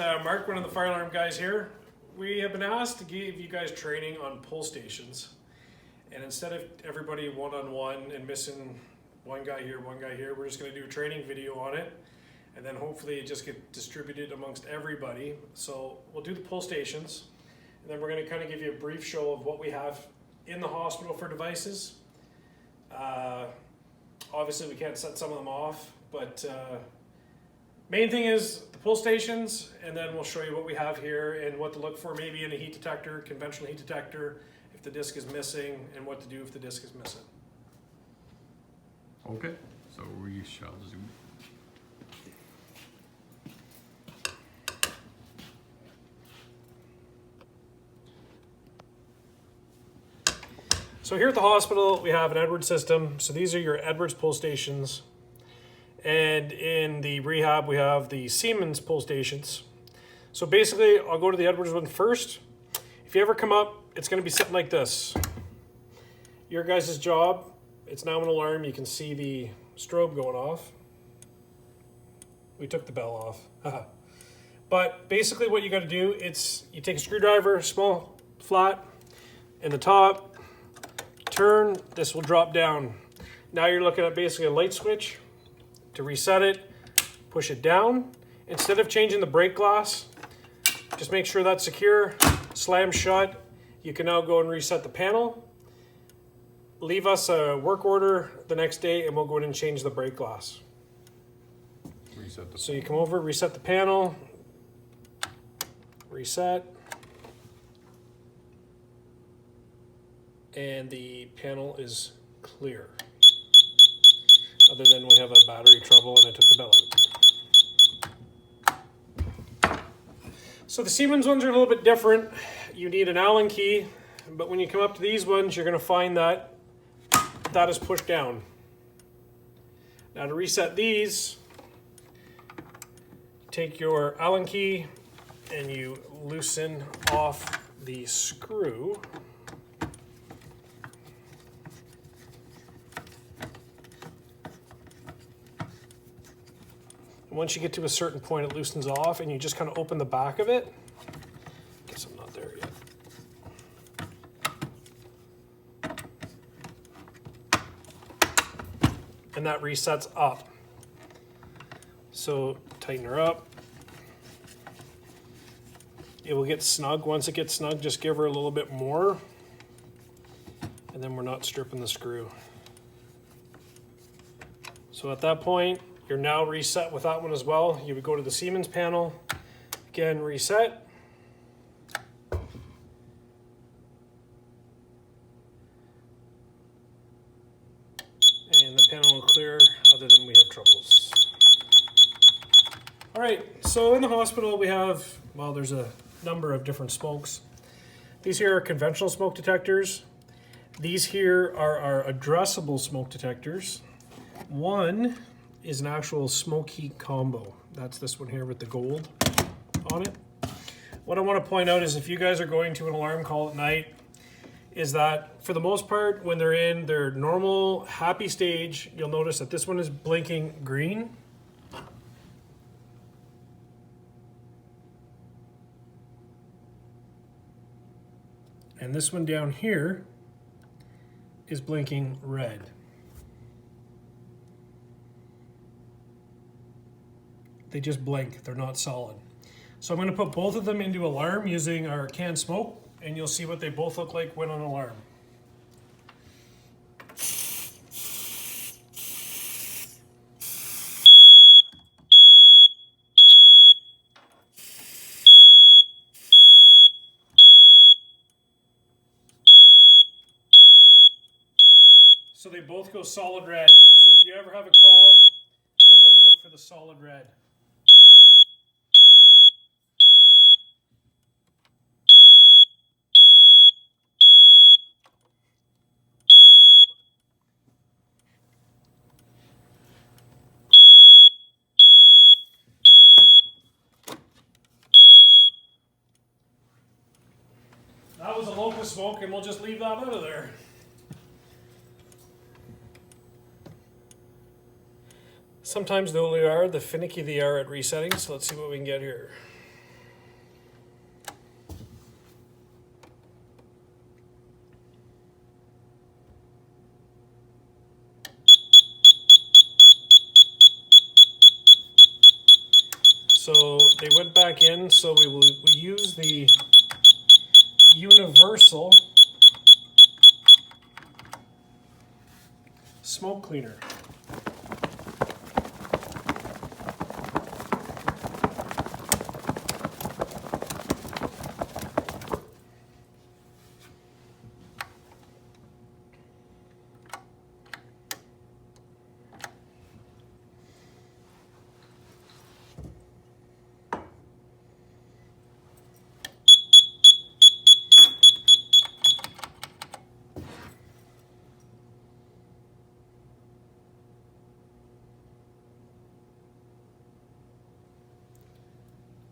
Mark, one of the fire alarm guys here. We have been asked to give you guys training on pull stations. And instead of everybody one-on-one and missing one guy here, we're just gonna do a training video on it. And then hopefully it just get distributed amongst everybody. So we'll do the pull stations. And then we're gonna kind of give you a brief show of what we have in the hospital for devices. Obviously we can't set some of them off, but main thing is the pull stations, and then we'll show you what we have here and what to look for maybe in a heat detector, conventional heat detector, if the disc is missing, and what to do if the disc is missing. Okay, so we shall zoom. So here at the hospital, we have an Edwards system. So these are your Edwards pull stations. And in the rehab, we have the Siemens pull stations. So basically, I'll go to the Edwards one first. If you ever come up, it's gonna be something like this. Your guys' job, it's now an alarm. You can see the strobe going off. We took the bell off. But basically what you gotta do, it's you take a screwdriver, small, flat, in the top, turn, this will drop down. Now you're looking at basically a light switch. To reset it, push it down. Instead of changing the brake glass, just make sure that's secure, slam shut. You can now go and reset the panel. Leave us a work order the next day and we'll go in and change the brake glass. So you come over, reset the panel, reset. And the panel is clear. Other than we have a battery trouble and I took the bell out. So the Siemens ones are a little bit different. You need an Allen key, but when you come up to these ones, you're gonna find that that is pushed down. Now to reset these, take your Allen key and you loosen off the screw. Once you get to a certain point, it loosens off and you just kind of open the back of it. Guess I'm not there yet. And that resets up. So tighten her up. It will get snug. Once it gets snug, just give her a little bit more. And then we're not stripping the screw. So at that point, you're now reset with that one as well. You would go to the Siemens panel, again, reset. And the panel will clear other than we have troubles. All right, so in the hospital we have, well, there's a number of different smokes. These here are conventional smoke detectors. These here are our addressable smoke detectors. One is an actual smoke heat combo. That's this one here with the gold on it. What I want to point out is if you guys are going to an alarm call at night, is that for the most part, when they're in their normal happy stage, you'll notice that this one is blinking green. And this one down here is blinking red. They just blink, they're not solid. So I'm gonna put both of them into alarm using our canned smoke, and you'll see what they both look like when on alarm. So they both go solid red. So if you ever have a call, you'll know to look for the solid red. That was a locust smoke, and we'll just leave that out of there. Sometimes the older they are, the finicky they are at resetting, so let's see what we can get here. So they went back in, so we use the universal smoke cleaner.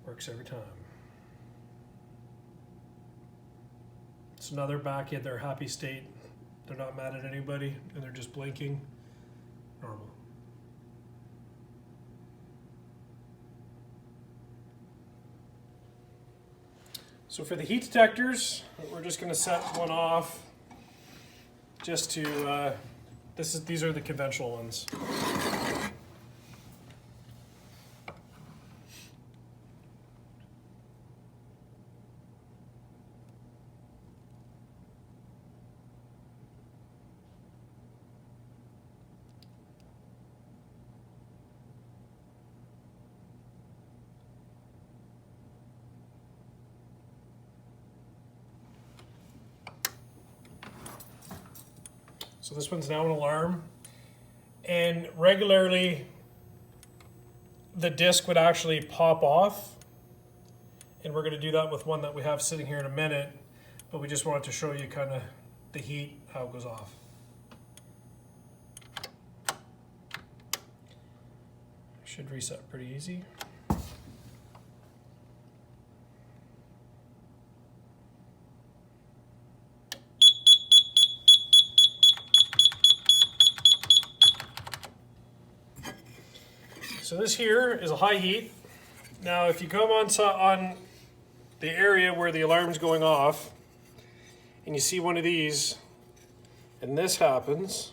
Works every time. So now they're back in their happy state. They're not mad at anybody, and they're just blinking. Normal. So for the heat detectors, we're just going to set one off just to, these are the conventional ones. So this one's now an alarm, and regularly the disc would actually pop off, and we're going to do that with one that we have sitting here in a minute, but we just wanted to show you kind of the heat, how it goes off. Should reset pretty easy. So this here is a high heat. Now if you come on the area where the alarm's going off and you see one of these and this happens,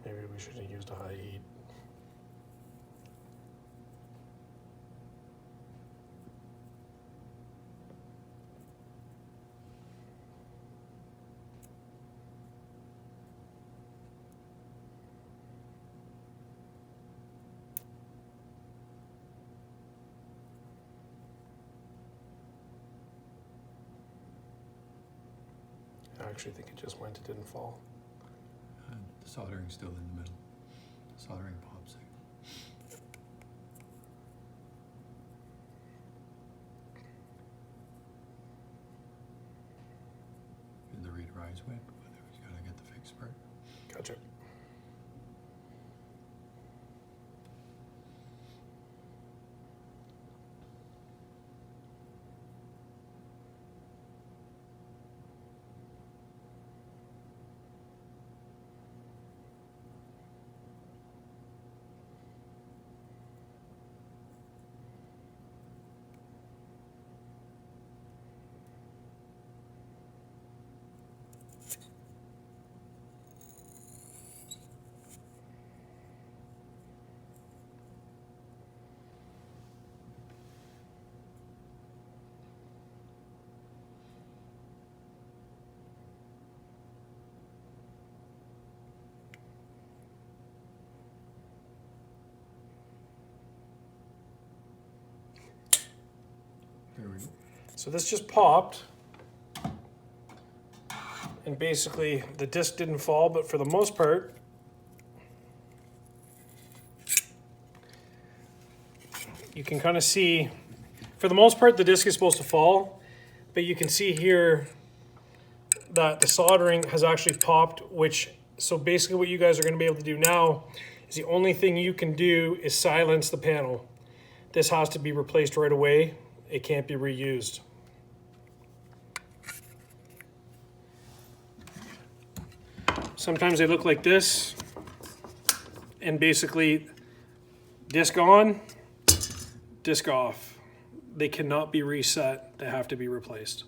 maybe we should have used a high heat. I actually think it just went, it didn't fall. The soldering's still in the middle. The soldering pops out. And the read rise went, but we gotta get the fixed part. Gotcha. There we go. So this just popped, and basically the disc didn't fall, but for the most part, you can kind of see, for the most part the disc is supposed to fall, but you can see here that the soldering has actually popped, so basically what you guys are going to be able to do now is the only thing you can do is silence the panel. This has to be replaced right away. It can't be reused. Sometimes they look like this, and basically disc on, disc off. They cannot be reset. They have to be replaced.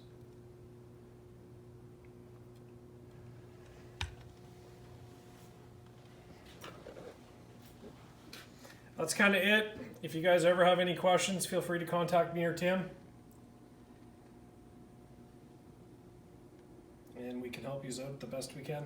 That's kind of it. If you guys ever have any questions, feel free to contact me or Tim. And we can help you out the best we can.